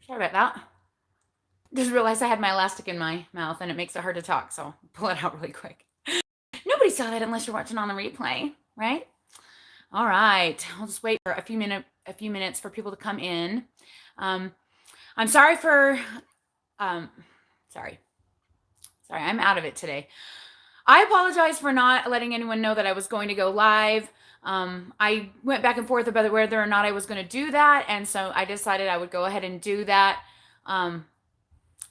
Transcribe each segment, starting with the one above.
Sorry about that. Just realized I had my elastic in my mouth and it makes it hard to talk, so I'll pull it out really quick. Nobody saw that unless you're watching on the replay, right? All right, I'll just wait for a few minutes for people to come in. I'm sorry for, sorry, I'm out of it today. I apologize for not letting anyone know that I was going to go live. I went back and forth about whether or not I was going to do that, and so I decided I would go ahead and do that.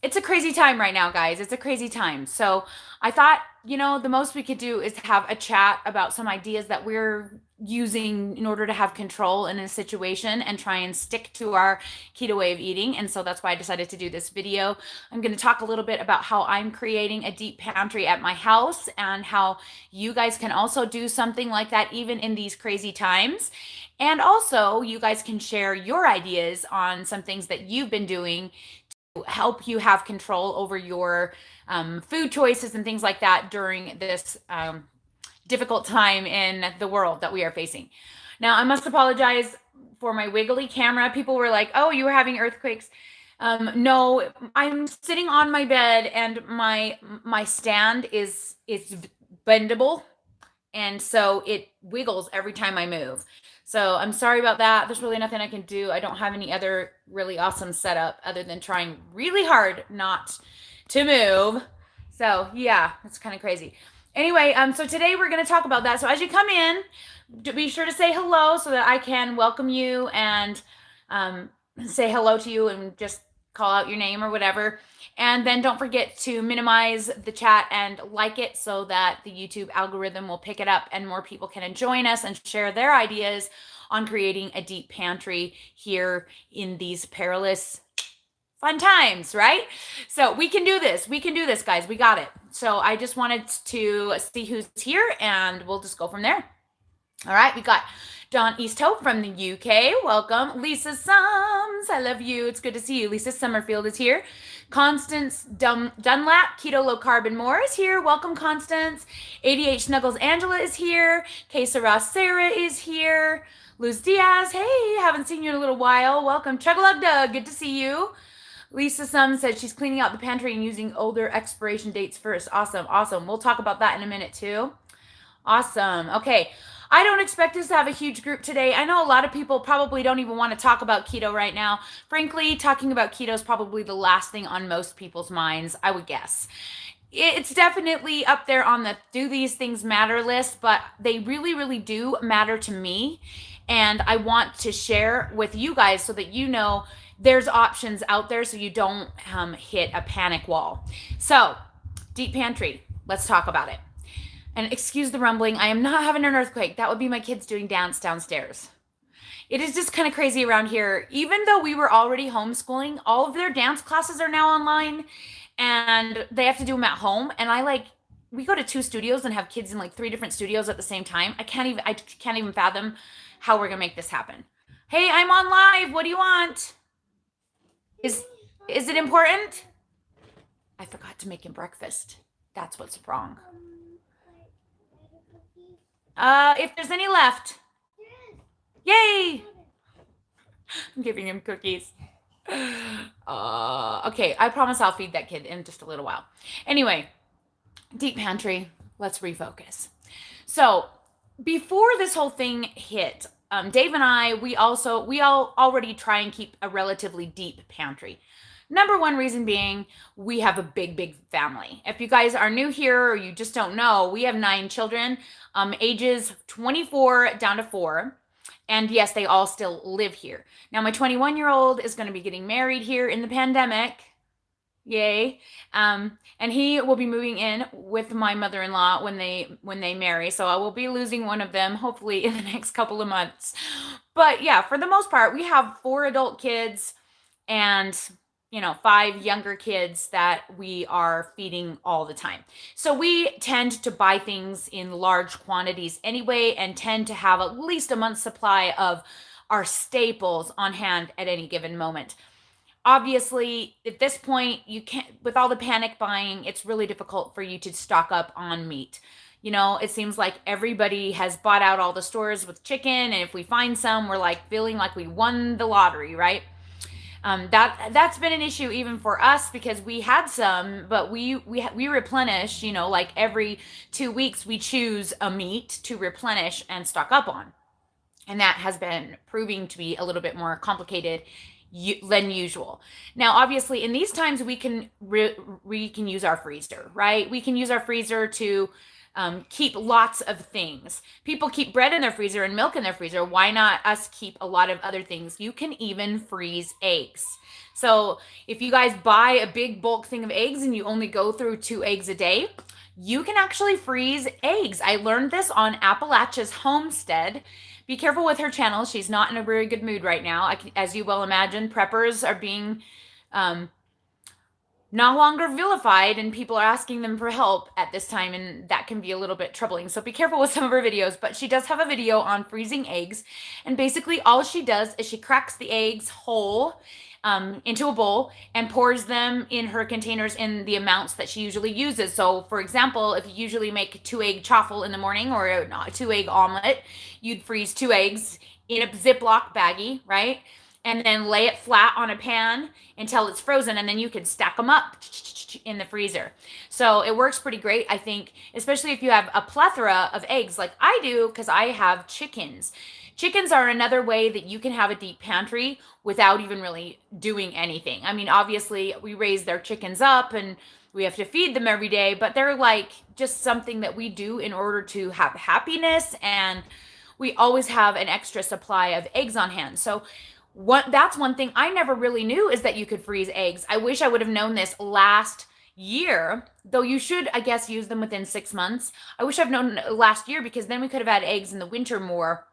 It's a crazy time right now, guys. It's a crazy time. So I thought, the most we could do is have a chat about some ideas that we're using in order to have control in a situation and try and stick to our keto way of eating. And so that's why I decided to do this video. I'm going to talk a little bit about how I'm creating a deep pantry at my house and how you guys can also do something like that even in these crazy times. And also, you guys can share your ideas on some things that you've been doing help you have control over your food choices and things like that during this difficult time in the world that we are facing. Now, I must apologize for my wiggly camera. People were like, oh, you were having earthquakes. No, I'm sitting on my bed and my stand is bendable, and so it wiggles every time I move. So I'm sorry about that. There's really nothing I can do. I don't have any other really awesome setup other than trying really hard not to move. So yeah, it's kind of crazy. Anyway, so today we're going to talk about that. So as you come in, be sure to say hello so that I can welcome you and say hello to you and just call out your name or whatever. And then don't forget to minimize the chat and like it so that the YouTube algorithm will pick it up and more people can join us and share their ideas on creating a deep pantry here in these perilous fun times, right? So we can do this. We can do this, guys. We got it. So I just wanted to see who's here and we'll just go from there. All right, we got Dawn Easthope from the UK. Welcome. Lisa Sums, I love you. It's good to see you. Lisa Summerfield is here. Constance Dunlap, Keto Low Carb and More is here. Welcome, Constance. ADH Snuggles Angela is here. Kesa Ross Sarah is here. Luz Diaz, hey, haven't seen you in a little while. Welcome. Chugalug Doug, good to see you. Lisa Sum said she's cleaning out the pantry and using older expiration dates first. Awesome, awesome. We'll talk about that in a minute too. Awesome. Okay. I don't expect us to have a huge group today. I know a lot of people probably don't even want to talk about keto right now. Frankly, talking about keto is probably the last thing on most people's minds, I would guess. It's definitely up there on the do these things matter list, but they really, really do matter to me. And I want to share with you guys so that you know there's options out there so you don't hit a panic wall. So, deep pantry, let's talk about it. And excuse the rumbling, I am not having an earthquake. That would be my kids doing dance downstairs. It is just kind of crazy around here. Even though we were already homeschooling, all of their dance classes are now online and they have to do them at home. And we go to 2 studios and have kids in like 3 different studios at the same time. I can't even fathom how we're gonna make this happen. Hey, I'm on live. What do you want? Is it important? I forgot to make him breakfast. That's what's wrong. If there's any left. Yay! I'm giving him cookies. Okay, I promise I'll feed that kid in just a little while. Anyway, deep pantry, let's refocus. So before this whole thing hit, Dave and I, we all already try and keep a relatively deep pantry. Number one reason being we have a big family. If you guys are new here or you just don't know, we have 9 children, ages 24 down to 4. And yes, they all still live here. Now, my 21-year-old is going to be getting married here in the pandemic. Yay. And he will be moving in with my mother-in-law when they marry. So I will be losing one of them, hopefully in the next couple of months. But yeah, for the most part, we have 4 adult kids and 5 younger kids that we are feeding all the time. So we tend to buy things in large quantities anyway and tend to have at least a month's supply of our staples on hand at any given moment. Obviously, at this point, you can't, with all the panic buying, it's really difficult for you to stock up on meat. It seems like everybody has bought out all the stores with chicken, and if we find some, we're like feeling like we won the lottery, right? That's been an issue even for us because we had some, but we replenish. Like every 2 weeks we choose a meat to replenish and stock up on, and that has been proving to be a little bit more complicated than usual. Now, obviously, in these times, we can use our freezer, right? We can use our freezer to keep lots of things. People keep bread in their freezer and milk in their freezer. Why not us keep a lot of other things? You can even freeze eggs. So if you guys buy a big bulk thing of eggs and you only go through 2 eggs a day, you can actually freeze eggs. I learned this on Appalachia's Homestead. Be careful with her channel. She's not in a very good mood right now. As you well imagine, preppers are being no longer vilified, and people are asking them for help at this time, and that can be a little bit troubling. So be careful with some of her videos, but she does have a video on freezing eggs, and basically all she does is she cracks the eggs whole into a bowl and pours them in her containers in the amounts that she usually uses. So for example, if you usually make a 2-egg chaffle in the morning or a 2-egg omelet, you'd freeze 2 eggs in a Ziploc baggie, right? And then lay it flat on a pan until it's frozen, and then you can stack them up in the freezer. So it works pretty great, I think, especially if you have a plethora of eggs like I do, because I have chickens. Chickens are another way that you can have a deep pantry without even really doing anything. I mean, obviously, we raise their chickens up and we have to feed them every day, but they're like just something that we do in order to have happiness, and we always have an extra supply of eggs on hand. So that's one thing I never really knew, is that you could freeze eggs. I wish I would have known this last year, though you should, I guess, use them within 6 months. I wish I've known last year, because then we could have had eggs in the winter more.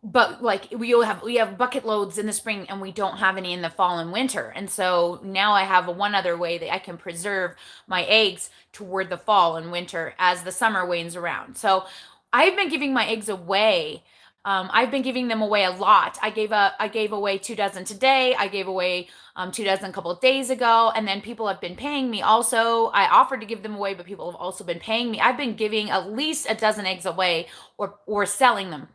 But like we have bucket loads in the spring and we don't have any in the fall and winter. And so now I have one other way that I can preserve my eggs toward the fall and winter as the summer wanes around. So I've been giving my eggs away. I've been giving them away a lot. I gave away 2 dozen today. I gave away 2 dozen a couple of days ago, and then people have been paying me also. I offered to give them away, but people have also been paying me. I've been giving at least a dozen eggs away or selling them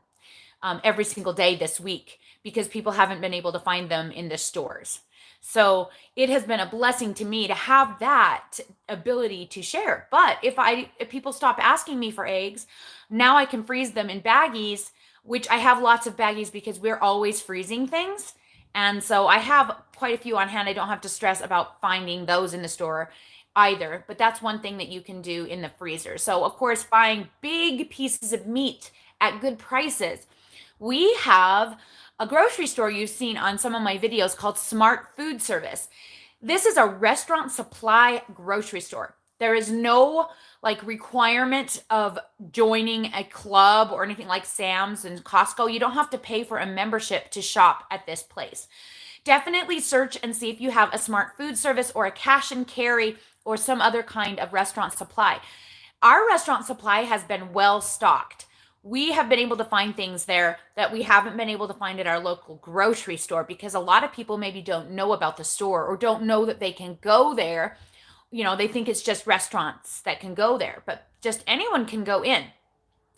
every single day this week, because people haven't been able to find them in the stores. So it has been a blessing to me to have that ability to share. But if people stop asking me for eggs, now I can freeze them in baggies, which I have lots of baggies because we're always freezing things. And so I have quite a few on hand. I don't have to stress about finding those in the store either. But that's one thing that you can do in the freezer. So of course, buying big pieces of meat at good prices. We have a grocery store you've seen on some of my videos called Smart Food Service. This is a restaurant supply grocery store. There is no requirement of joining a club or anything like Sam's and Costco. You don't have to pay for a membership to shop at this place. Definitely search and see if you have a Smart Food Service or a cash and carry or some other kind of restaurant supply. Our restaurant supply has been well stocked. We have been able to find things there that we haven't been able to find at our local grocery store, because a lot of people maybe don't know about the store or don't know that they can go there. They think it's just restaurants that can go there, but just anyone can go in.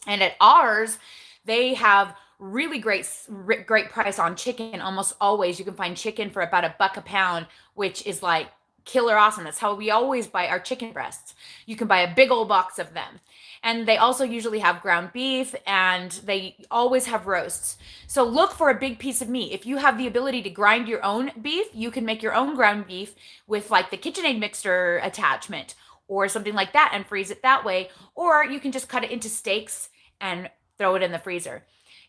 And at ours, they have really great price on chicken. Almost always you can find chicken for about $1 a pound, which is like killer awesome. That's how we always buy our chicken breasts. You can buy a big old box of them. And they also usually have ground beef, and they always have roasts. So look for a big piece of meat. If you have the ability to grind your own beef, you can make your own ground beef with like the KitchenAid mixer attachment or something like that and freeze it that way. Or you can just cut it into steaks and throw it in the freezer.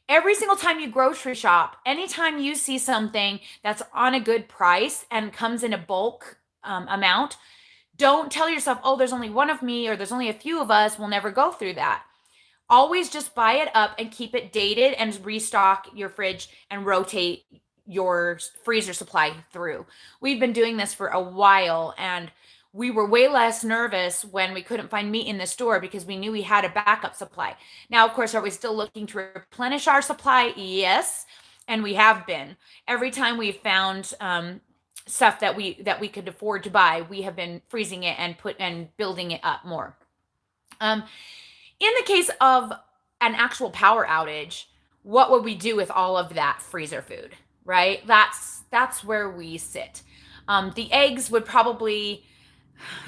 Every single time you grocery shop, anytime you see something that's on a good price and comes in a bulk amount, don't tell yourself, oh, there's only one of me or there's only a few of us. We'll never go through that. Always just buy it up and keep it dated and restock your fridge and rotate your freezer supply through. We've been doing this for a while, and we were way less nervous when we couldn't find meat in the store because we knew we had a backup supply. Now, of course, are we still looking to replenish our supply? Yes, and we have been. Every time we've found stuff that we could afford to buy, we have been freezing it and building it up more. In the case of an actual power outage, what would we do with all of that freezer food, right? That's where we sit. The eggs would probably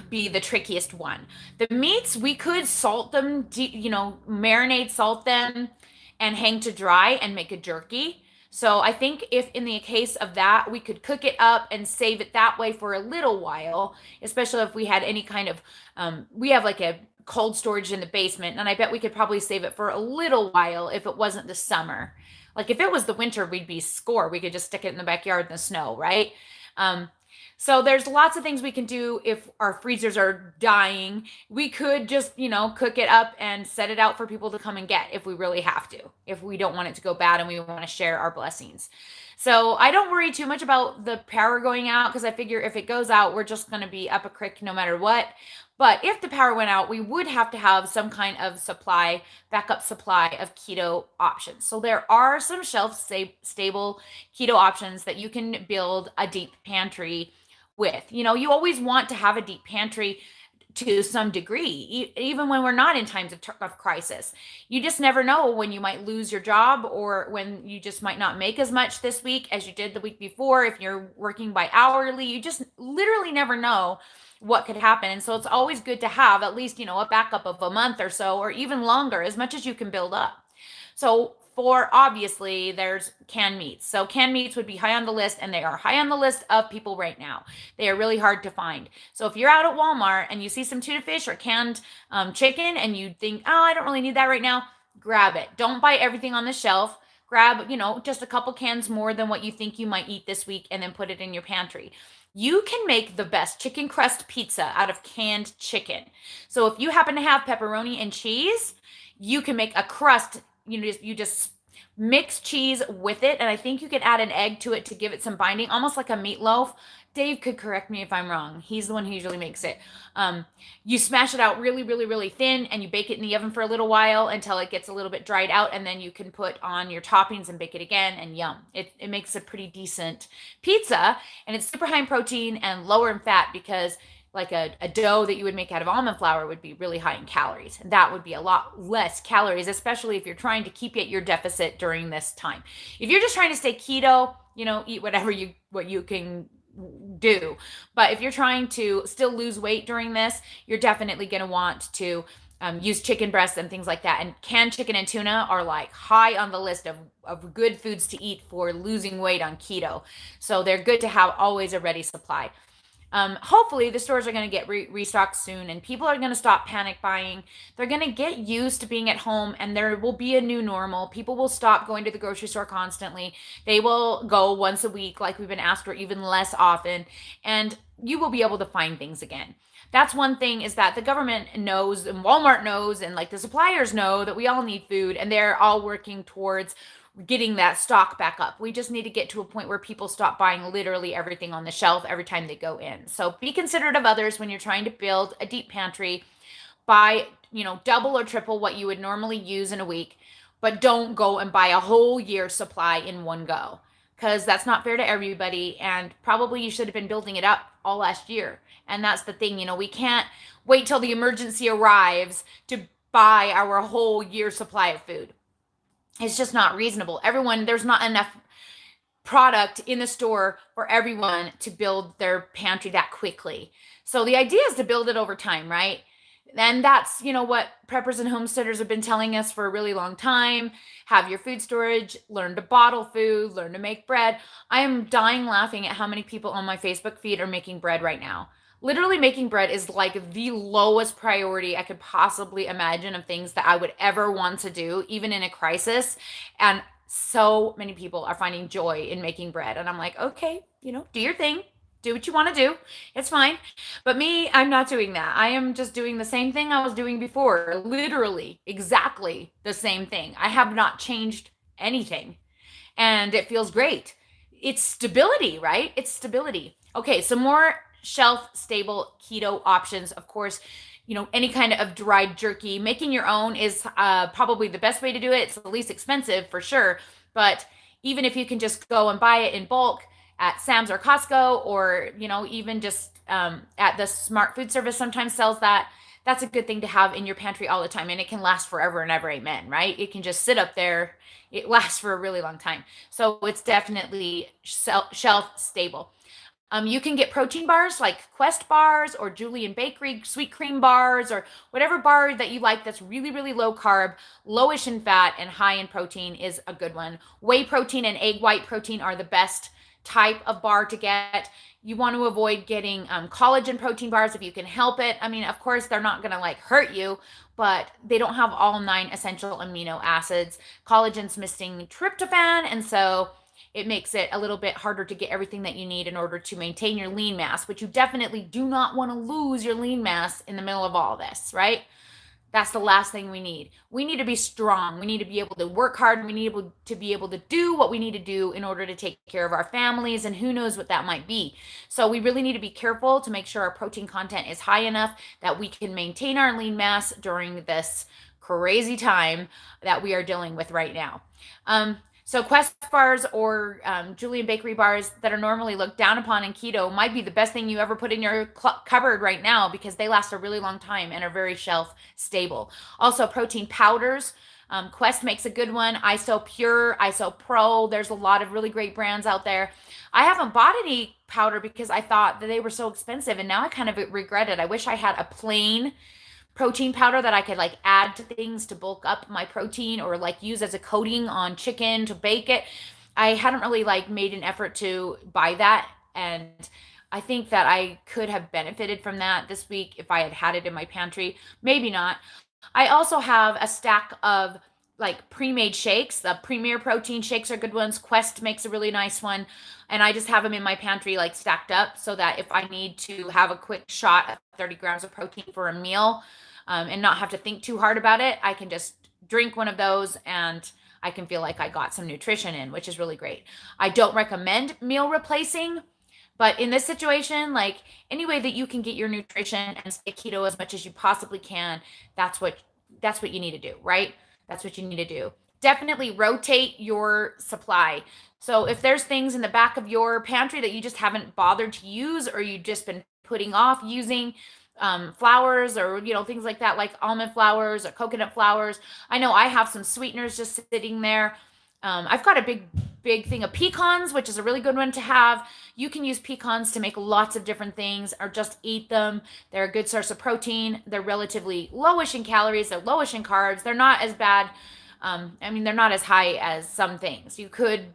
be the trickiest one. The meats, we could salt them, marinate, salt them, and hang to dry and make a jerky. So I think if in the case of that, we could cook it up and save it that way for a little while, especially if we had any kind of, we have like a cold storage in the basement, and I bet we could probably save it for a little while if it wasn't the summer. Like if it was the winter, we'd be score. We could just stick it in the backyard in the snow, right? Um, so there's lots of things we can do if our freezers are dying. We could just, cook it up and set it out for people to come and get if we really have to, if we don't want it to go bad and we want to share our blessings. So I don't worry too much about the power going out because I figure if it goes out, we're just going to be up a creek no matter what. But if the power went out, we would have to have some kind of supply, backup supply of keto options. So there are some shelf stable keto options that you can build a deep pantry with. You always want to have a deep pantry to some degree, even when we're not in times of crisis. You just never know when you might lose your job or when you just might not make as much this week as you did the week before. If you're working by hourly, you just literally never know what could happen. And so it's always good to have at least, a backup of a month or so, or even longer, as much as you can build up. So for obviously there's canned meats. So canned meats would be high on the list, and they are high on the list of people right now. They are really hard to find. So if you're out at Walmart and you see some tuna fish or canned chicken and you think, oh, I don't really need that right now, grab it. Don't buy everything on the shelf. Grab, just a couple cans more than what you think you might eat this week and then put it in your pantry. You can make the best chicken crust pizza out of canned chicken. So if you happen to have pepperoni and cheese, you can make a crust. You just mix cheese with it, and I think you could add an egg to it to give it some binding, almost like a meatloaf. Dave could correct me if I'm wrong. He's the one who usually makes it. You smash it out really, really, really thin, and you bake it in the oven for a little while until it gets a little bit dried out, and then you can put on your toppings and bake it again, and yum. It makes a pretty decent pizza, and it's super high in protein and lower in fat because like a dough that you would make out of almond flour would be really high in calories. And that would be a lot less calories, especially if you're trying to keep at your deficit during this time. If you're just trying to stay keto, eat what you can do. But if you're trying to still lose weight during this, you're definitely going to want to use chicken breasts and things like that. And canned chicken and tuna are like high on the list of good foods to eat for losing weight on keto. So they're good to have always a ready supply. Hopefully the stores are going to get restocked soon and people are going to stop panic buying. They're going to get used to being at home and there will be a new normal. People will stop going to the grocery store constantly. They will go once a week like we've been asked, or even less often, and you will be able to find things again. That's one thing, is that the government knows and Walmart knows and like the suppliers know that we all need food, and they're all working towards getting that stock back up. We just need to get to a point where people stop buying literally everything on the shelf every time they go in. So be considerate of others when you're trying to build a deep pantry. Buy, double or triple what you would normally use in a week, but don't go and buy a whole year's supply in one go, because that's not fair to everybody. And probably you should have been building it up all last year. And that's the thing, we can't wait till the emergency arrives to buy our whole year's supply of food. It's just not reasonable. There's not enough product in the store for everyone to build their pantry that quickly. So the idea is to build it over time, right? And that's, what preppers and homesteaders have been telling us for a really long time. Have your food storage, learn to bottle food, learn to make bread. I am dying laughing at how many people on my Facebook feed are making bread right now. Literally making bread is like the lowest priority I could possibly imagine of things that I would ever want to do, even in a crisis. And so many people are finding joy in making bread. And I'm like, okay, do your thing. Do what you want to do. It's fine. But me, I'm not doing that. I am just doing the same thing I was doing before. Literally, exactly the same thing. I have not changed anything. And it feels great. It's stability, right? It's stability. Okay, some more shelf stable keto options. Of course, any kind of dried jerky. Making your own is probably the best way to do it. It's the least expensive for sure. But even if you can just go and buy it in bulk at Sam's or Costco, or even just at the Smart Food Service sometimes sells that. that's a good thing to have in your pantry all the time, and it can last forever and ever, amen, right? It can just sit up there. It lasts for a really long time. So it's definitely shelf stable. You can get protein bars like Quest bars or Julian Bakery sweet cream bars or whatever bar that you like that's really, really low carb, lowish in fat, and high in protein is a good one. Whey protein and egg white protein are the best type of bar to get. You want to avoid getting collagen protein bars if you can help it. I mean, of course, they're not going to like hurt you, but they don't have all 9 essential amino acids. Collagen's missing tryptophan, and so it makes it a little bit harder to get everything that you need in order to maintain your lean mass, but you definitely do not want to lose your lean mass in the middle of all this, right? That's the last thing we need. We need to be strong. We need to be able to work hard. We need to be able to do what we need to do in order to take care of our families, and who knows what that might be. So we really need to be careful to make sure our protein content is high enough that we can maintain our lean mass during this crazy time that we are dealing with right now. So Quest bars or Julian Bakery bars that are normally looked down upon in keto might be the best thing you ever put in your cupboard right now, because they last a really long time and are very shelf stable. Also, protein powders. Quest makes a good one. ISO Pure, ISO Pro. There's a lot of really great brands out there. I haven't bought any powder because I thought that they were so expensive, and now I kind of regret it. I wish I had a plain protein powder that I could like add to things to bulk up my protein, or like use as a coating on chicken to bake it. I hadn't really like made an effort to buy that, and I think that I could have benefited from that this week if I had had it in my pantry. Maybe not. I also have a stack of like pre-made shakes. The Premier protein shakes are good ones. Quest makes a really nice one, and I just have them in my pantry like stacked up so that if I need to have a quick shot of 30 grams of protein for a meal, and not have to think too hard about it, I can just drink one of those and I can feel like I got some nutrition in, which is really great. I don't recommend meal replacing, but in this situation, like any way that you can get your nutrition and stay keto as much as you possibly can, that's what you need to do, right? That's what you need to do. Definitely rotate your supply. So if there's things in the back of your pantry that you just haven't bothered to use, or you've just been putting off using, flours or things like that, like almond flours or coconut flours. I know I have some sweeteners just sitting there. I've got a big thing of pecans, which is a really good one to have. You can use pecans to make lots of different things, or just eat them. They're a good source of protein. They're relatively lowish in calories. They're lowish in carbs. They're not as bad. They're not as high as some things. You could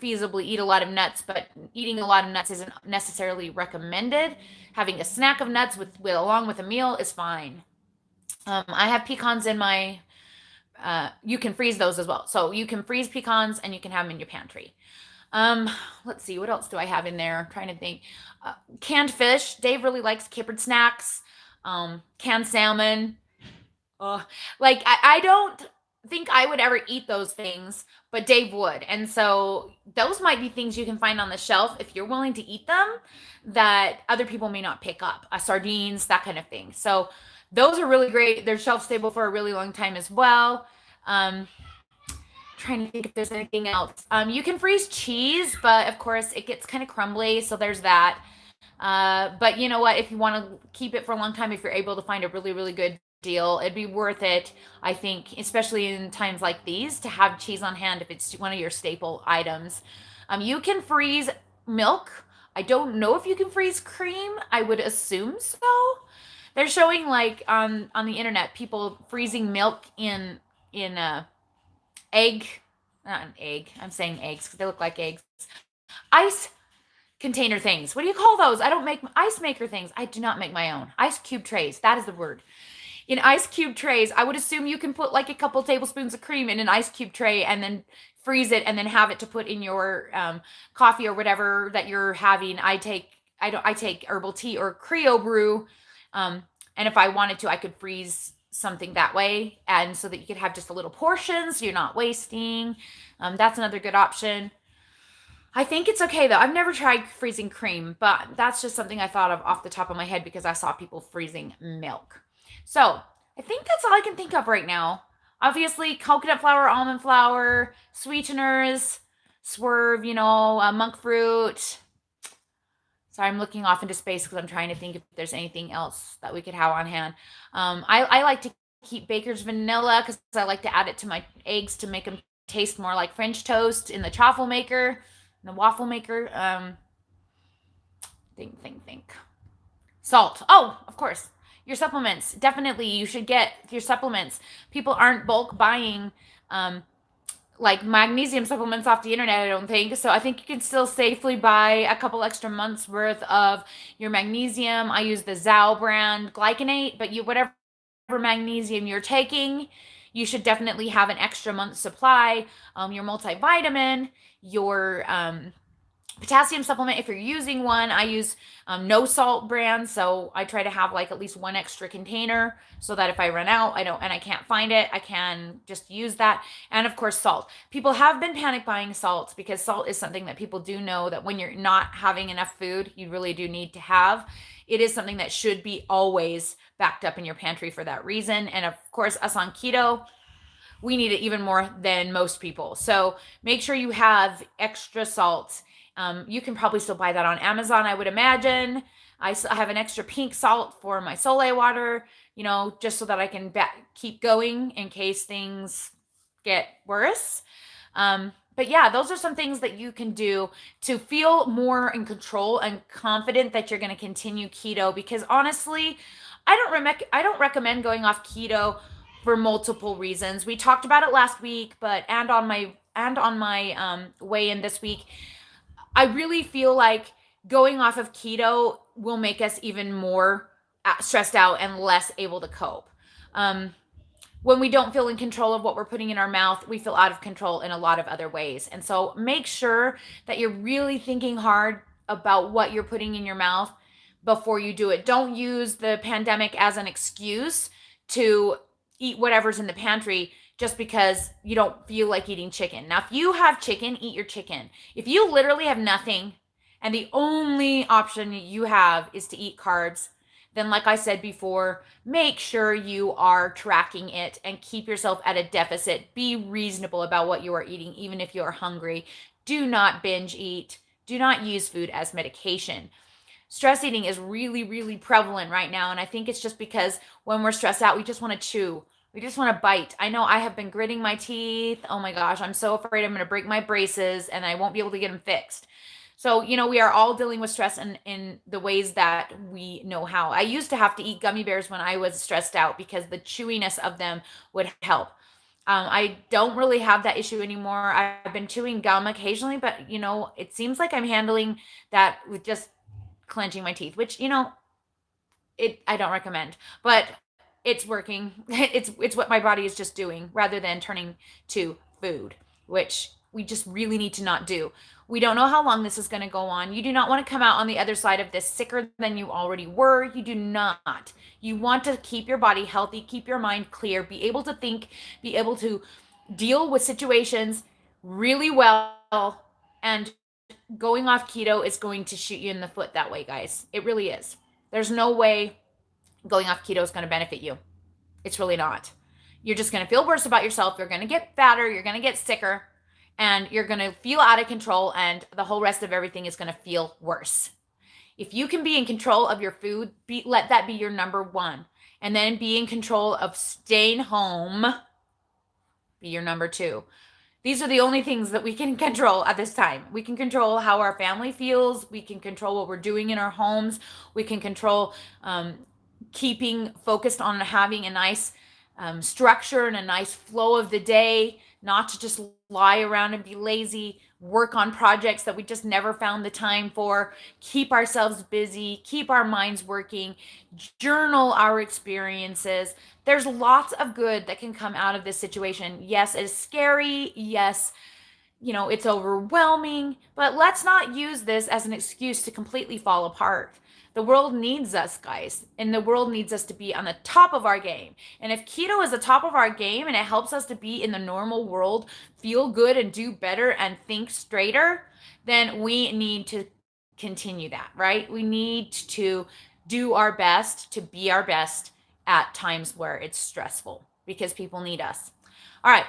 feasibly eat a lot of nuts, but eating a lot of nuts isn't necessarily recommended. Having a snack of nuts along with a meal is fine. I have pecans in my, you can freeze those as well. So you can freeze pecans and you can have them in your pantry. Let's see, what else do I have in there? I'm trying to think. Canned fish. Dave really likes kippered snacks. Canned salmon. I don't think I would ever eat those things, but Dave would. And so those might be things you can find on the shelf if you're willing to eat them, that other people may not pick up. Sardines, that kind of thing. So those are really great. They're shelf stable for a really long time as well. Trying to think if there's anything else. You can freeze cheese, but of course it gets kind of crumbly, so there's that. But you know what? If you want to keep it for a long time, if you're able to find a really, really good deal, it'd be worth it, I think, especially in times like these, to have cheese on hand if it's one of your staple items. You can freeze milk. I don't know if you can freeze cream. I would assume so. They're showing like on the internet people freezing milk in egg, not an egg. I'm saying eggs because they look like eggs. Ice container things. What do you call those? I don't make ice maker things. I do not make my own. Ice cube trays. That is the word. In ice cube trays, I would assume you can put like a couple tablespoons of cream in an ice cube tray and then freeze it and then have it to put in your coffee or whatever that you're having. I take herbal tea or Crio Brew, and if I wanted to, I could freeze something that way, and so that you could have just a little portion so you're not wasting. That's another good option. I think it's okay though. I've never tried freezing cream, but that's just something I thought of off the top of my head because I saw people freezing milk. So I think that's all I can think of right now. Obviously, coconut flour, almond flour, sweeteners, Swerve, monk fruit, Sorry, I'm looking off into space because I'm trying to think if there's anything else that we could have on hand. I like to keep Baker's vanilla because I like to add it to my eggs to make them taste more like French toast in the chaffle maker, in the waffle maker. Think. Salt. Oh, of course. Your supplements. Definitely, you should get your supplements. People aren't bulk buying like magnesium supplements off the internet, I don't think. So I think you can still safely buy a couple extra months worth of your magnesium. I use the Zao brand glycinate, but whatever magnesium you're taking, you should definitely have an extra month supply. Your multivitamin, your potassium supplement, if you're using one. I use no salt brand, so I try to have like at least one extra container so that if I run out, I can't find it, I can just use that. And of course, salt. People have been panic buying salt because salt is something that people do know that when you're not having enough food, you really do need to have. It is something that should be always backed up in your pantry for that reason. And of course, us on keto, we need it even more than most people. So make sure you have extra salt. You can probably still buy that on Amazon, I would imagine. I have an extra pink salt for my Solé water, just so that I can keep going in case things get worse. But yeah, those are some things that you can do to feel more in control and confident that you're going to continue keto. Because honestly, I don't recommend going off keto for multiple reasons. We talked about it last week, and on my weigh in this week, I really feel like going off of keto will make us even more stressed out and less able to cope. When we don't feel in control of what we're putting in our mouth, we feel out of control in a lot of other ways. And so make sure that you're really thinking hard about what you're putting in your mouth before you do it. Don't use the pandemic as an excuse to eat whatever's in the pantry just because you don't feel like eating chicken. Now, if you have chicken, eat your chicken. If you literally have nothing and the only option you have is to eat carbs, then like I said before, make sure you are tracking it and keep yourself at a deficit. Be reasonable about what you are eating, even if you are hungry. Do not binge eat. Do not use food as medication. Stress eating is really, really prevalent right now. And I think it's just because when we're stressed out, we just want to chew. We just want to bite. I know I have been gritting my teeth. Oh my gosh, I'm so afraid I'm going to break my braces and I won't be able to get them fixed. So, we are all dealing with stress in the ways that we know how. I used to have to eat gummy bears when I was stressed out because the chewiness of them would help. I don't really have that issue anymore. I've been chewing gum occasionally, but, it seems like I'm handling that with just clenching my teeth, which, I don't recommend, but it's working. It's what my body is just doing rather than turning to food, which we just really need to not do. We don't know how long this is going to go on. You do not want to come out on the other side of this sicker than you already were. You do not. You want to keep your body healthy, keep your mind clear, be able to think, be able to deal with situations really well. And going off keto is going to shoot you in the foot that way, guys. It really is. There's no way going off keto is going to benefit you. It's really not. You're just going to feel worse about yourself. You're going to get fatter. You're going to get sicker. And you're going to feel out of control. And the whole rest of everything is going to feel worse. If you can be in control of your food, let that be your number one. And then be in control of staying home. Be your number two. These are the only things that we can control at this time. We can control how our family feels. We can control what we're doing in our homes. We can control keeping focused on having a nice structure and a nice flow of the day, not to just lie around and be lazy, work on projects that we just never found the time for, keep ourselves busy, keep our minds working, journal our experiences. There's lots of good that can come out of this situation. Yes, it's scary. Yes, it's overwhelming, but let's not use this as an excuse to completely fall apart. The world needs us, guys, and the world needs us to be on the top of our game. And if keto is the top of our game and it helps us to be in the normal world, feel good and do better and think straighter, then we need to continue that, right? We need to do our best to be our best at times where it's stressful because people need us. All right.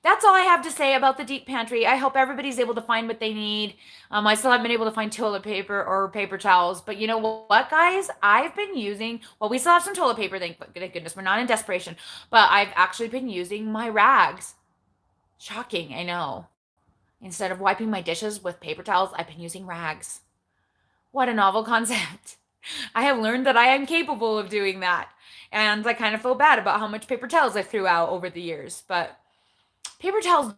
that's all I have to say about the deep pantry. I hope everybody's able to find what they need. I still haven't been able to find toilet paper or paper towels, but you know what, guys? I've been using, well, we still have some toilet paper, thank goodness. We're not in desperation, but I've actually been using my rags. Shocking, I know. Instead of wiping my dishes with paper towels, I've been using rags. What a novel concept. I have learned that I am capable of doing that. And I kind of feel bad about how much paper towels I threw out over the years, but paper towels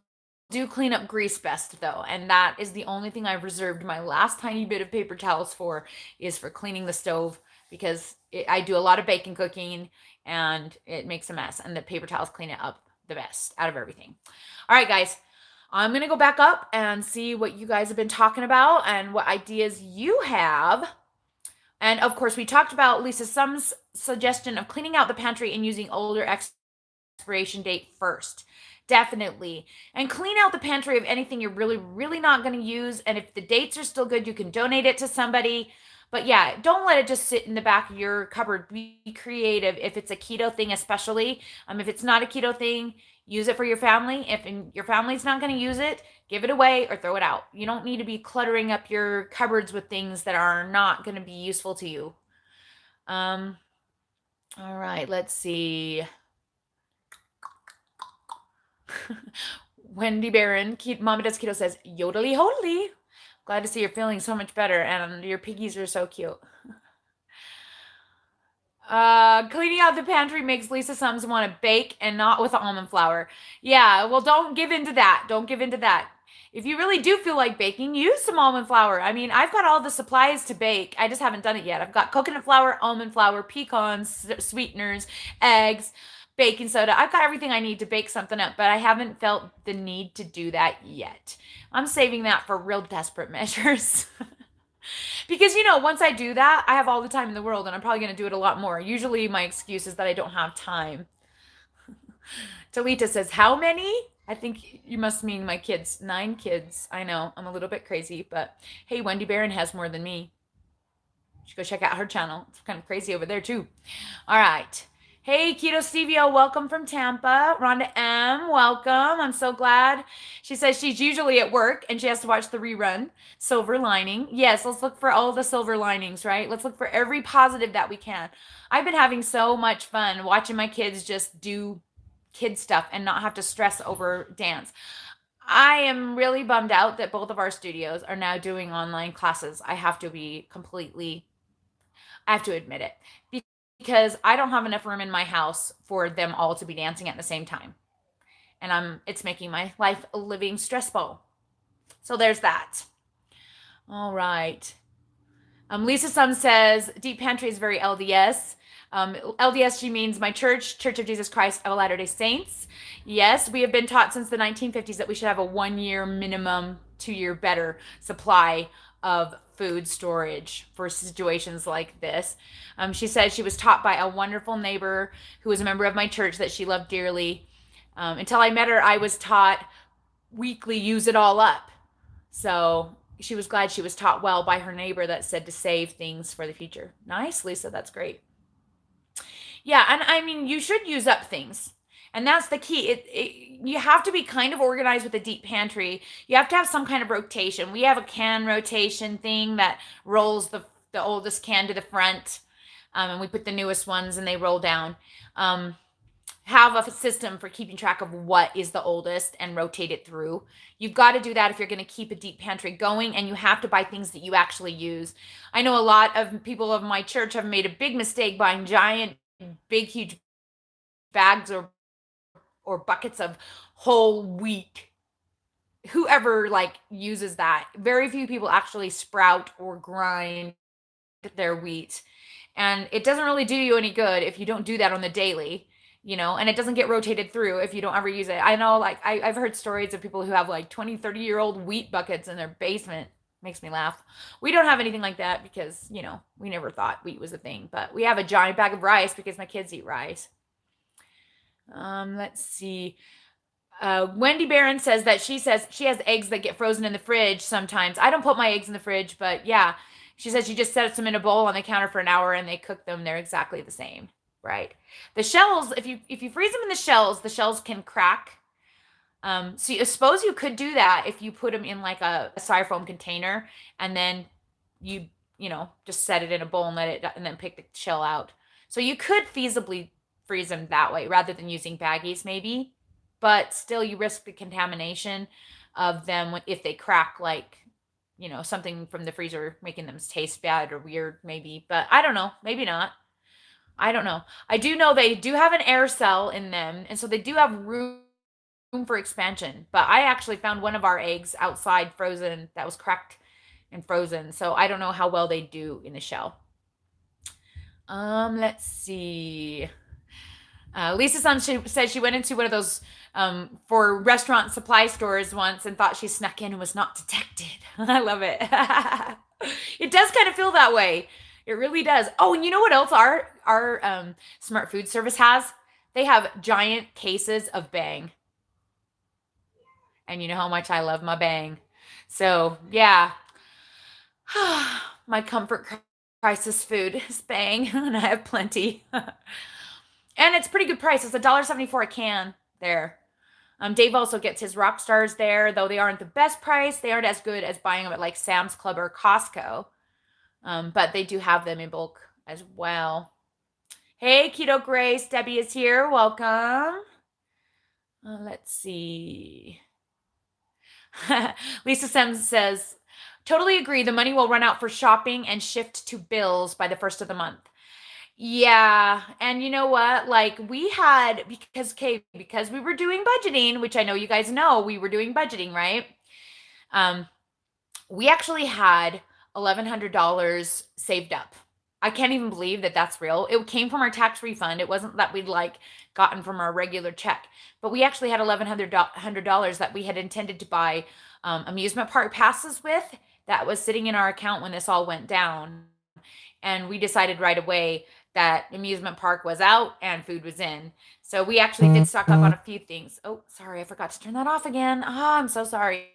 do clean up grease best though, and that is the only thing I've reserved my last tiny bit of paper towels for, is for cleaning the stove, because I do a lot of bacon cooking and it makes a mess, and the paper towels clean it up the best out of everything. All right, guys, I'm gonna go back up and see what you guys have been talking about and what ideas you have. And of course, we talked about Lisa Sum's suggestion of cleaning out the pantry and using older expiration date first. Definitely. And clean out the pantry of anything you're really, really not going to use. And if the dates are still good, you can donate it to somebody. But yeah, don't let it just sit in the back of your cupboard. Be creative. If it's a keto thing, especially. If it's not a keto thing, use it for your family. If your family's not going to use it, give it away or throw it out. You don't need to be cluttering up your cupboards with things that are not going to be useful to you. All right, let's see. Wendy Barron, Mama Does Keto says, yodely hodely. Glad to see you're feeling so much better, and your piggies are so cute. Cleaning out the pantry makes Lisa Sums want to bake and not with almond flour. Yeah, well, don't give in to that. Don't give in to that. If you really do feel like baking, use some almond flour. I mean, I've got all the supplies to bake. I just haven't done it yet. I've got coconut flour, almond flour, pecans, sweeteners, eggs, baking soda. I've got everything I need to bake something up, but I haven't felt the need to do that yet. I'm saving that for real desperate measures. Because, once I do that, I have all the time in the world, and I'm probably going to do it a lot more. Usually my excuse is that I don't have time. Talita says, how many? I think you must mean my kids. 9 kids. I know, I'm a little bit crazy, but hey, Wendy Barron has more than me. You should go check out her channel. It's kind of crazy over there too. All right. Hey, Keto Stevio, welcome from Tampa. Rhonda M, welcome. I'm so glad. She says she's usually at work and she has to watch the rerun. Silver lining. Yes, let's look for all the silver linings, right? Let's look for every positive that we can. I've been having so much fun watching my kids just do kid stuff and not have to stress over dance. I am really bummed out that both of our studios are now doing online classes. I have to admit it. Because I don't have enough room in my house for them all to be dancing at the same time. And it's making my life a living stress ball. So there's that. All right. Lisa Sum says, deep pantry is very LDS. LDS, she means my church, Church of Jesus Christ of Latter-day Saints. Yes, we have been taught since the 1950s that we should have a 1-year minimum, 2-year better supply of food storage for situations like this. She said she was taught by a wonderful neighbor who was a member of my church that she loved dearly. Until I met her, I was taught weekly, use it all up. So she was glad she was taught well by her neighbor that said to save things for the future. Nice, Lisa, that's great. Yeah, and I mean, you should use up things. And that's the key. You have to be kind of organized with a deep pantry. You have to have some kind of rotation. We have a can rotation thing that rolls the oldest can to the front, and we put the newest ones and they roll down. Have a system for keeping track of what is the oldest and rotate it through. You've got to do that if you're going to keep a deep pantry going, and you have to buy things that you actually use. I know a lot of people of my church have made a big mistake buying giant, big, huge bags or buckets of whole wheat. Whoever uses that, very few people actually sprout or grind their wheat, and it doesn't really do you any good if you don't do that on the daily, and it doesn't get rotated through if you don't ever use it. I know, I've heard stories of people who have 20-30-year-old wheat buckets in their basement. Makes me laugh. We don't have anything like that because we never thought wheat was a thing, but we have a giant bag of rice because my kids eat rice. Let's see. Wendy Barron says that she has eggs that get frozen in the fridge sometimes. I don't put my eggs in the fridge, but yeah, she says she just sets them in a bowl on the counter for an hour and they cook them. They're exactly the same, right? The shells, if you freeze them in the shells can crack. So I suppose you could do that if you put them in like a styrofoam container and then you, just set it in a bowl and let it, and then pick the shell out. So you could feasibly freeze them that way rather than using baggies maybe, but still you risk the contamination of them if they crack, like, something from the freezer making them taste bad or weird maybe, but I don't know, maybe not. I don't know. I do know they do have an air cell in them, and so they do have room for expansion. But I actually found one of our eggs outside frozen that was cracked and frozen. So I don't know how well they do in the shell. Let's see. Lisa Sun says she went into one of those for restaurant supply stores once and thought she snuck in and was not detected. I love it. It does kind of feel that way. It really does. Oh, and you know what else our Smart Food Service has? They have giant cases of Bang. And you know how much I love my Bang. So, yeah. My comfort crisis food is Bang, and I have plenty. And it's pretty good price. It's $1.74 a can there. Dave also gets his rock stars there, though they aren't the best price. They aren't as good as buying them at like Sam's Club or Costco. But they do have them in bulk as well. Hey, Keto Grace, Debbie is here. Welcome. Let's see. Lisa Sims says, totally agree. The money will run out for shopping and shift to bills by the first of the month. Yeah. And you know what? Like we had, because we were doing budgeting, which I know you guys know we were doing budgeting, right? We actually had $1,100 saved up. I can't even believe that that's real. It came from our tax refund. It wasn't that we'd like gotten from our regular check, but we actually had $1,100 that we had intended to buy amusement park passes with, that was sitting in our account when this all went down. And we decided right away that amusement park was out and food was in. So we actually did stock up on a few things. Oh, sorry, I forgot to turn that off again. Oh, I'm so sorry.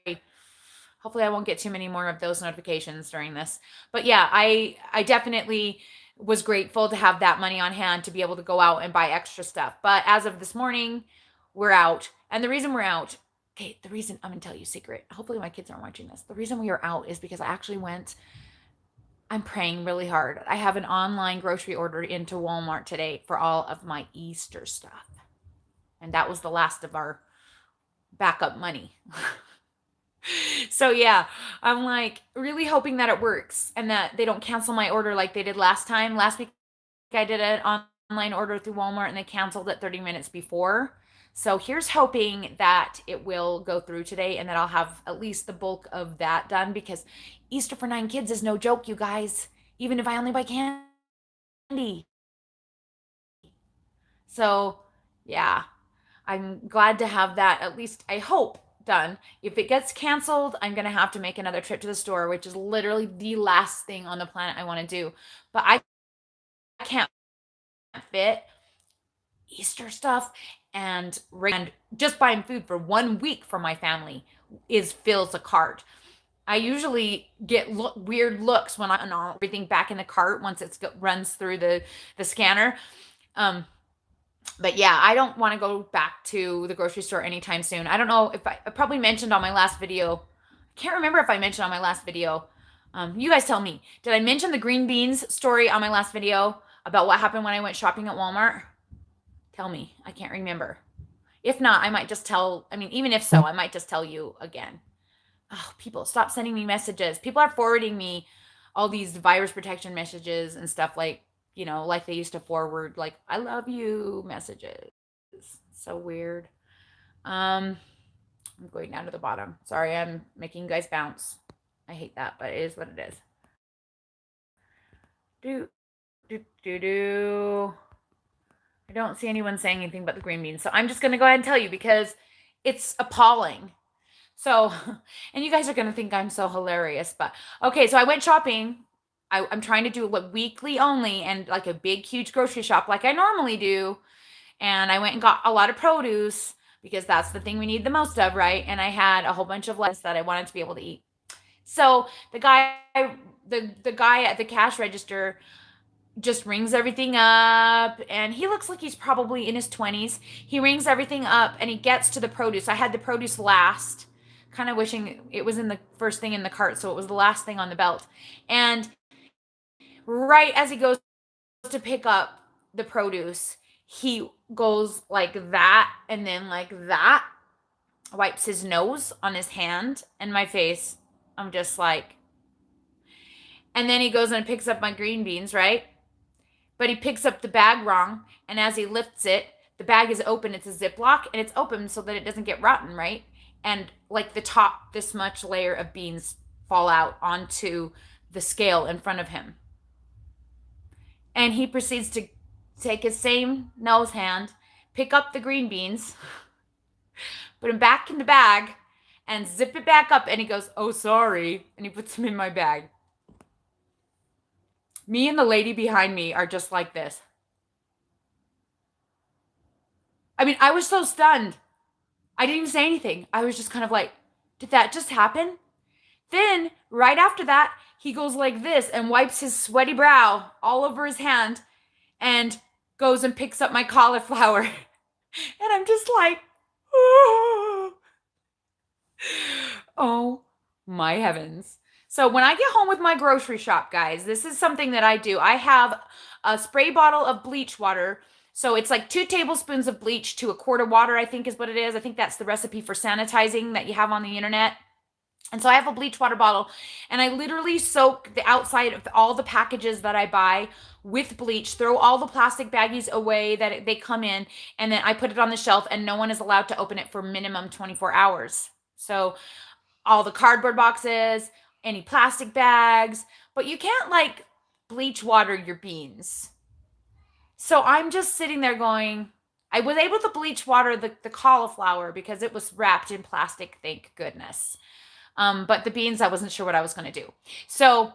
Hopefully I won't get too many more of those notifications during this. But yeah, I definitely was grateful to have that money on hand to be able to go out and buy extra stuff. But as of this morning, we're out. And the reason we're out, okay, the reason, I'm going to tell you a secret. Hopefully my kids aren't watching this. The reason we are out is because I actually I'm praying really hard. I have an online grocery order into Walmart today for all of my Easter stuff. And that was the last of our backup money. So yeah, I'm like really hoping that it works and that they don't cancel my order like they did last time. Last week I did an online order through Walmart and they canceled it 30 minutes before. So here's hoping that it will go through today and that I'll have at least the bulk of that done, because Easter for 9 kids is no joke, you guys, even if I only buy candy. So yeah, I'm glad to have that, at least I hope, done. If it gets canceled, I'm going to have to make another trip to the store, which is literally the last thing on the planet I want to do. But I can't fit Easter stuff and just buying food for 1 week for my family fills a cart. I usually get weird looks when I put everything back in the cart once it runs through the scanner. But yeah, I don't want to go back to the grocery store anytime soon. I don't know if I probably mentioned on my last video. I can't remember if I mentioned on my last video. You guys tell me. Did I mention the green beans story on my last video about what happened when I went shopping at Walmart? Tell me. I can't remember. If not, I might just even if so, I might just tell you again. Oh, people, stop sending me messages. People are forwarding me all these virus protection messages and stuff like they used to forward like I love you messages. So weird. I'm going down to the bottom. Sorry, I'm making you guys bounce. I hate that, but it is what it is. I don't see anyone saying anything but the green beans. So I'm just going to go ahead and tell you because it's appalling. So, and you guys are going to think I'm so hilarious, but okay. So I went shopping. I'm trying to do it weekly only and like a big, huge grocery shop like I normally do. And I went and got a lot of produce because that's the thing we need the most of, right? And I had a whole bunch of lettuce that I wanted to be able to eat. So the guy at the cash register, just rings everything up, and he looks like he's probably in his 20s. He rings everything up and he gets to the produce. I had the produce last, kind of wishing it was in the first thing in the cart, so it was the last thing on the belt. And right as he goes to pick up the produce, he goes like that and then like that, wipes his nose on his hand and my face. I'm just like, and then he goes and picks up my green beans, right? But he picks up the bag wrong, and as he lifts it, the bag is open. It's a Ziploc, and it's open so that it doesn't get rotten, right? And like the top, this much layer of beans fall out onto the scale in front of him. And he proceeds to take his same nose hand, pick up the green beans, put them back in the bag, and zip it back up. And he goes, "Oh, sorry." And he puts them in my bag. Me and the lady behind me are just like this. I mean, I was so stunned. I didn't even say anything. I was just kind of like, did that just happen? Then, right after that, he goes like this and wipes his sweaty brow all over his hand and goes and picks up my cauliflower. And I'm just like, oh, oh my heavens. So when I get home with my grocery shop, guys, this is something that I do. I have a spray bottle of bleach water. So it's like 2 tablespoons of bleach to a quart of water, I think is what it is. I think that's the recipe for sanitizing that you have on the internet. And so I have a bleach water bottle, and I literally soak the outside of all the packages that I buy with bleach, throw all the plastic baggies away that they come in, and then I put it on the shelf, and no one is allowed to open it for minimum 24 hours. So all the cardboard boxes, any plastic bags, but you can't like bleach water your beans. So I'm just sitting there going, I was able to bleach water the cauliflower because it was wrapped in plastic, thank goodness. But the beans, I wasn't sure what I was going to do. So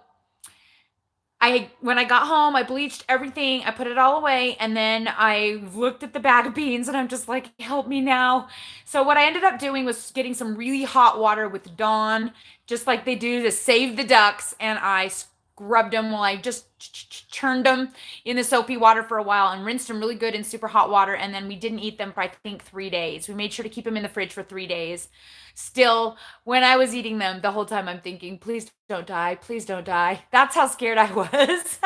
when I got home, I bleached everything. I put it all away. And then I looked at the bag of beans and I'm just like, help me now. So what I ended up doing was getting some really hot water with Dawn, just like they do to save the ducks. And I scrubbed them while I just churned them in the soapy water for a while and rinsed them really good in super hot water. And then we didn't eat them for, I think, 3 days. We made sure to keep them in the fridge for 3 days. Still, when I was eating them, the whole time I'm thinking, please don't die. Please don't die. That's how scared I was.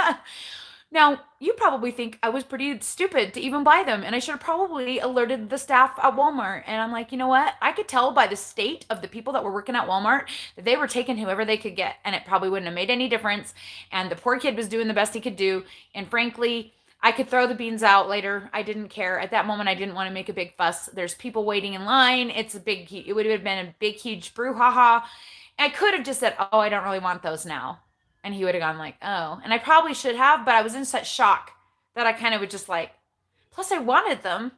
Now, you probably think I was pretty stupid to even buy them, and I should have probably alerted the staff at Walmart. And I'm like, you know what? I could tell by the state of the people that were working at Walmart that they were taking whoever they could get, and it probably wouldn't have made any difference. And the poor kid was doing the best he could do. And frankly, I could throw the beans out later. I didn't care. At that moment, I didn't want to make a big fuss. There's people waiting in line. It would have been a big, huge brouhaha. I could have just said, oh, I don't really want those now. And he would have gone like, oh. And I probably should have, but I was in such shock that I kind of would just like, plus I wanted them.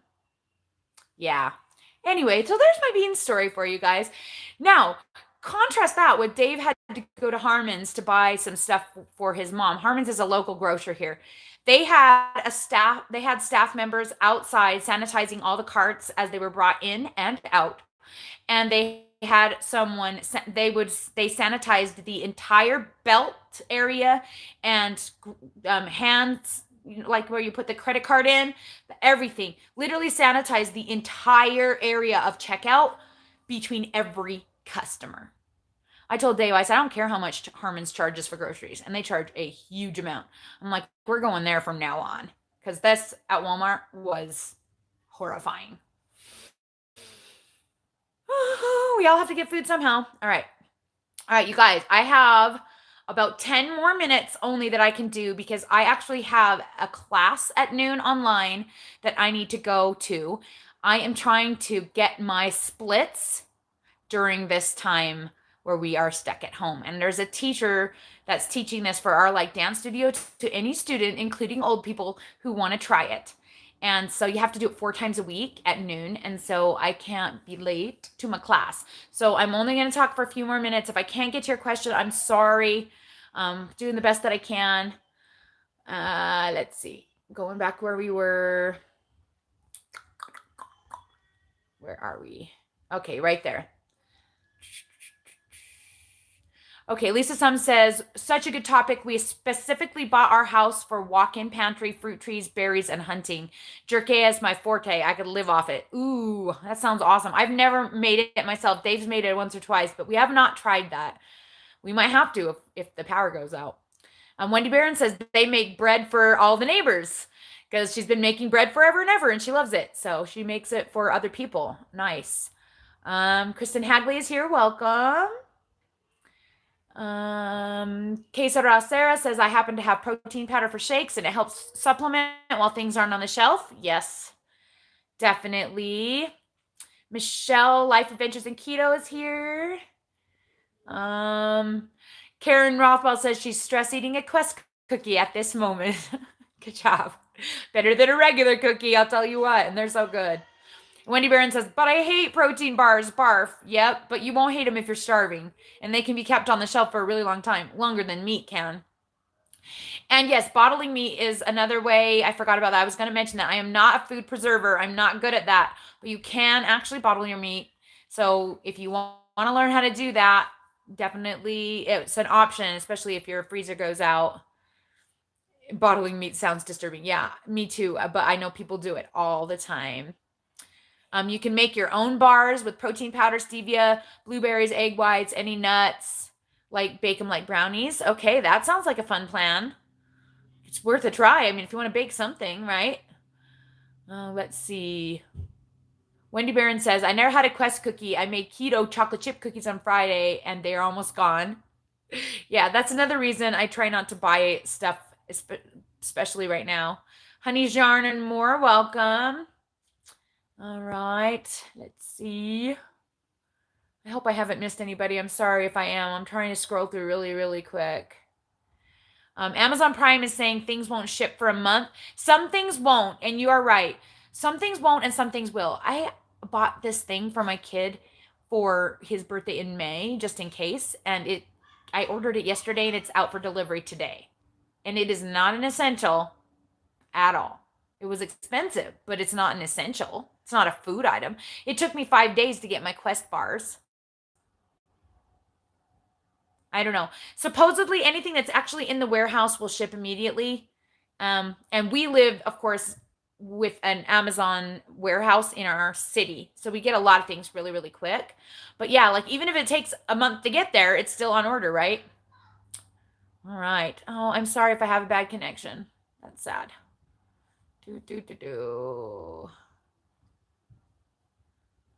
Yeah. Anyway, so there's my bean story for you guys. Now, contrast that with Dave had to go to Harmon's to buy some stuff for his mom. Harmon's is a local grocer here. They had staff members outside sanitizing all the carts as they were brought in and out. And they had someone, they sanitized the entire belt area and hands, like where you put the credit card in, everything. Literally sanitized the entire area of checkout between every customer. I told Dave, I said, I don't care how much Harmon's charges for groceries, and they charge a huge amount. I'm like, we're going there from now on, because this at Walmart was horrifying. We all have to get food somehow. All right, you guys, I have about 10 more minutes only that I can do because I actually have a class at noon online that I need to go to. I am trying to get my splits during this time where we are stuck at home. And there's a teacher that's teaching this for our like dance studio to any student, including old people who want to try it. And so you have to do it 4 times a week at noon. And so I can't be late to my class. So I'm only going to talk for a few more minutes. If I can't get to your question, I'm sorry. Doing the best that I can. Let's see. Going back where we were. Where are we? Okay, right there. Okay, Lisa Sum says, such a good topic. We specifically bought our house for walk-in pantry, fruit trees, berries, and hunting. Jerky is my forte. I could live off it. Ooh, that sounds awesome. I've never made it myself. Dave's made it once or twice, but we have not tried that. We might have to if the power goes out. Wendy Barron says they make bread for all the neighbors because she's been making bread forever and ever and she loves it. So she makes it for other people. Nice. Kristen Hagley is here. Welcome. Quesara Sarah says, I happen to have protein powder for shakes and it helps supplement while things aren't on the shelf. Yes, definitely. Michelle, Life Adventures in Keto is here. Karen Rothwell says she's stress eating a Quest cookie at this moment. Good job. Better than a regular cookie, I'll tell you what, and they're so good. Wendy Barron says, but I hate protein bars, barf. Yep, but you won't hate them if you're starving. And they can be kept on the shelf for a really long time, longer than meat can. And yes, bottling meat is another way. I forgot about that. I was going to mention that. I am not a food preserver. I'm not good at that. But you can actually bottle your meat. So if you want to learn how to do that, definitely it's an option, especially if your freezer goes out. Bottling meat sounds disturbing. Yeah, me too. But I know people do it all the time. You can make your own bars with protein powder, stevia, blueberries, egg whites, any nuts, like bake them like brownies. Okay, that sounds like a fun plan. It's worth a try. I mean, if you want to bake something, right? Let's see. Wendy Barron says, I never had a Quest cookie. I made keto chocolate chip cookies on Friday and they're almost gone. Yeah, that's another reason I try not to buy stuff, especially right now. Honey's Yarn and More, welcome. All right, let's see. I hope I haven't missed anybody. I'm sorry if I am. I'm trying to scroll through really, really quick. Amazon Prime is saying things won't ship for a month. Some things won't, and you are right. Some things won't and some things will. I bought this thing for my kid for his birthday in May, just in case, and I ordered it yesterday and it's out for delivery today. And it is not an essential at all. It was expensive, but it's not an essential. It's not a food item. It took me 5 days to get my Quest bars. I don't know. Supposedly anything that's actually in the warehouse will ship immediately. And we live, of course, with an Amazon warehouse in our city. So we get a lot of things really, really quick. But yeah, like even if it takes a month to get there, it's still on order, right? All right. Oh, I'm sorry if I have a bad connection. That's sad.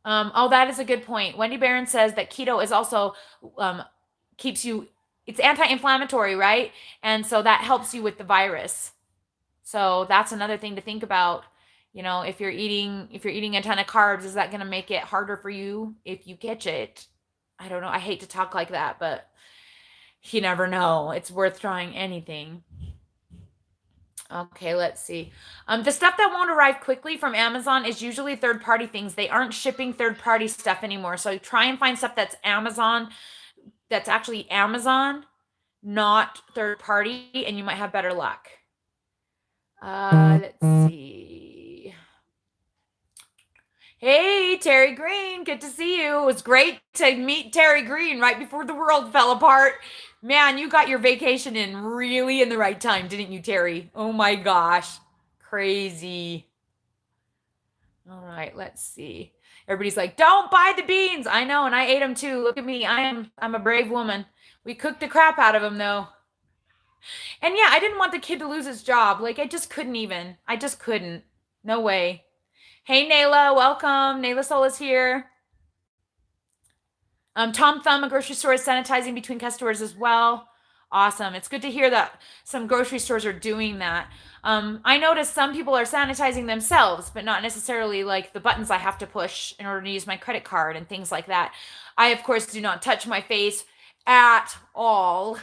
Oh, that is a good point. Wendy Barron says that keto is also keeps you, it's anti-inflammatory, right? And so that helps you with the virus. So that's another thing to think about. You know, if you're eating a ton of carbs, is that going to make it harder for you if you catch it? I don't know. I hate to talk like that, but you never know. It's worth trying anything. Okay, let's see. The stuff that won't arrive quickly from Amazon is usually third-party things. They aren't shipping third-party stuff anymore. So try and find stuff that's Amazon, that's actually Amazon, not third-party, and you might have better luck. Let's see. Hey, Terry Green, good to see you. It was great to meet Terry Green right before the world fell apart. Man, you got your vacation in really in the right time, didn't you, Terry? Oh my gosh. Crazy. All right, let's see. Everybody's like, don't buy the beans. I know, and I ate them too. Look at me. I'm a brave woman. We cooked the crap out of them though. And yeah, I didn't want the kid to lose his job. Like, I just couldn't even. I just couldn't. No way. Hey, Nayla, welcome. Nayla Soul is here. Tom Thumb, a grocery store, is sanitizing between customers as well. Awesome. It's good to hear that some grocery stores are doing that. I noticed some people are sanitizing themselves, but not necessarily like the buttons I have to push in order to use my credit card and things like that. I, of course, do not touch my face at all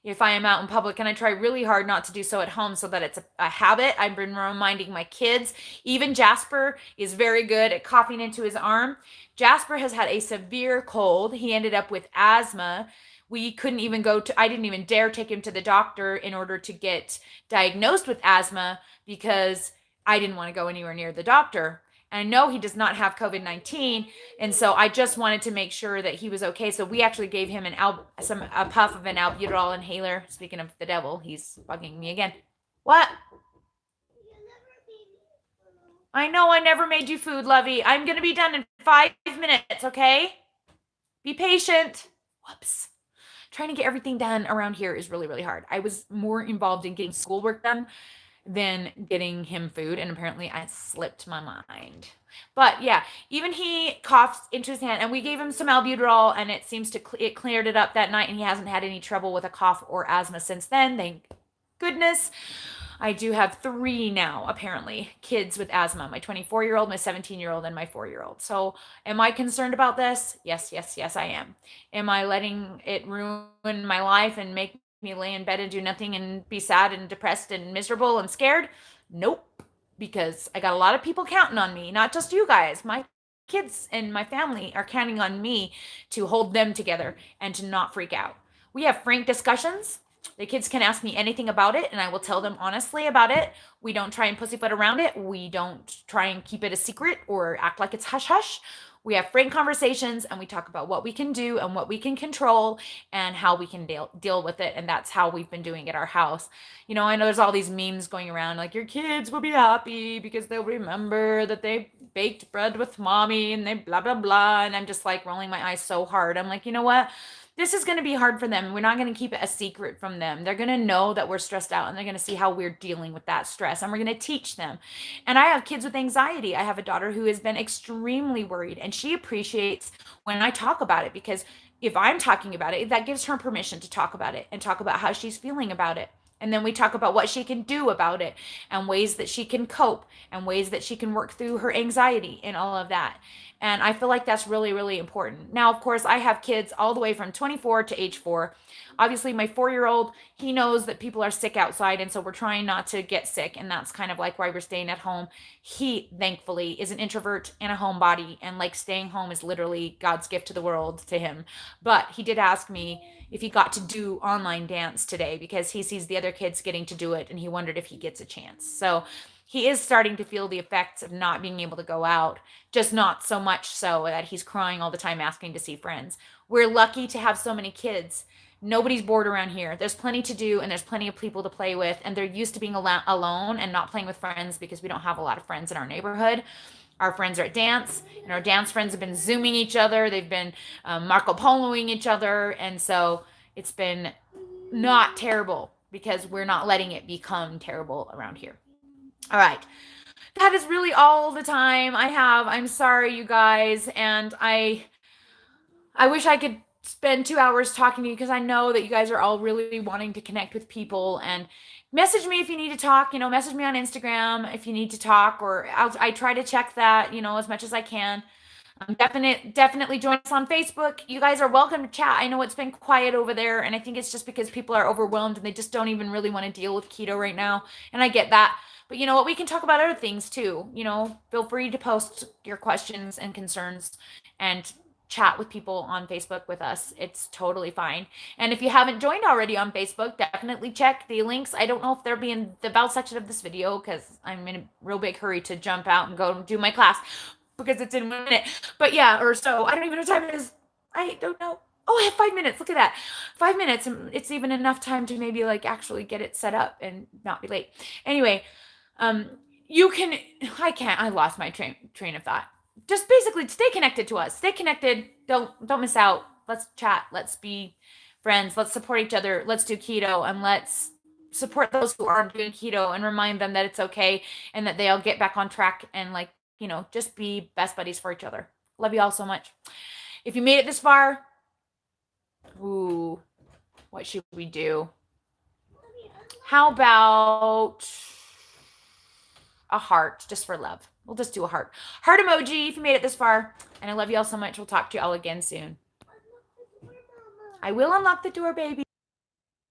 if I am out in public, and I try really hard not to do so at home so that it's a habit. I've been reminding my kids. Even Jasper is very good at coughing into his arm. Jasper has had a severe cold. He ended up with asthma. We couldn't even I didn't even dare take him to the doctor in order to get diagnosed with asthma because I didn't want to go anywhere near the doctor. And I know he does not have COVID-19. And so I just wanted to make sure that he was okay. So we actually gave him a puff of an albuterol inhaler. Speaking of the devil, he's bugging me again. What? I know I never made you food, Lovey. I'm going to be done in 5 minutes, okay? Be patient. Whoops. Trying to get everything done around here is really, really hard. I was more involved in getting schoolwork done than getting him food, and apparently I slipped my mind. But yeah, even he coughed into his hand, and we gave him some albuterol, and it seems to it cleared it up that night, and he hasn't had any trouble with a cough or asthma since then. Thank goodness. I do have 3 now, apparently, kids with asthma, my 24-year-old, my 17-year-old, and my 4-year-old. So am I concerned about this? Yes, yes, yes, I am. Am I letting it ruin my life and make me lay in bed and do nothing and be sad and depressed and miserable and scared? Nope, because I got a lot of people counting on me, not just you guys. My kids and my family are counting on me to hold them together and to not freak out. We have frank discussions. The kids can ask me anything about it, and I will tell them honestly about it. We don't try and pussyfoot around it. We don't try and keep it a secret or act like it's hush-hush. We have frank conversations, and we talk about what we can do and what we can control and how we can deal with it, and that's how we've been doing at our house. You know, I know there's all these memes going around, like, your kids will be happy because they'll remember that they baked bread with mommy and they blah, blah, blah, and I'm just, like, rolling my eyes so hard. I'm like, you know what? This is going to be hard for them. We're not going to keep it a secret from them. They're going to know that we're stressed out, and they're going to see how we're dealing with that stress, and we're going to teach them. And I have kids with anxiety. I have a daughter who has been extremely worried, and she appreciates when I talk about it, because if I'm talking about it, that gives her permission to talk about it and talk about how she's feeling about it. And then we talk about what she can do about it and ways that she can cope and ways that she can work through her anxiety and all of that. And I feel like that's really, really important. Now, of course, I have kids all the way from 24 to age 4. Obviously, my 4-year-old, he knows that people are sick outside, and so we're trying not to get sick, and that's kind of like why we're staying at home. He, thankfully, is an introvert and a homebody, and like staying home is literally God's gift to the world to him. But he did ask me if he got to do online dance today because he sees the other kids getting to do it, and he wondered if he gets a chance. So he is starting to feel the effects of not being able to go out, just not so much so that he's crying all the time asking to see friends. We're lucky to have so many kids. Nobody's bored around here. There's plenty to do, and there's plenty of people to play with, and they're used to being alone and not playing with friends because we don't have a lot of friends in our neighborhood. Our friends are at dance, and our dance friends have been Zooming each other. They've been Marco Poloing each other, and so it's been not terrible because we're not letting it become terrible around here. All right. That is really all the time I have. I'm sorry, you guys. And I wish I could spend 2 hours talking to you because I know that you guys are all really wanting to connect with people. And message me if you need to talk. You know, message me on Instagram if you need to talk, or I try to check that, you know, as much as I can. Definitely join us on Facebook. You guys are welcome to chat. I know it's been quiet over there, and I think it's just because people are overwhelmed and they just don't even really want to deal with keto right now. And I get that. But you know what? We can talk about other things too. You know, feel free to post your questions and concerns and chat with people on Facebook with us. It's totally fine. And if you haven't joined already on Facebook, definitely check the links. I don't know if they'll be in the about section of this video because I'm in a real big hurry to jump out and go do my class because it's in 1 minute. But yeah, or so. I don't even know what time it is. I don't know. Oh, I have 5 minutes. Look at that. 5 minutes. It's even enough time to maybe like actually get it set up and not be late. Anyway, you can, I lost my train of thought. Just basically stay connected to us. Stay connected. Don't miss out. Let's chat. Let's be friends. Let's support each other. Let's do keto, and let's support those who aren't doing keto and remind them that it's okay and that they'll get back on track and, like, you know, just be best buddies for each other. Love you all so much. If you made it this far, ooh, what should we do? How about a heart just for love? We'll just do a heart emoji if you made it this far. And I love you all so much. We'll talk to you all again soon. I will unlock the door, baby.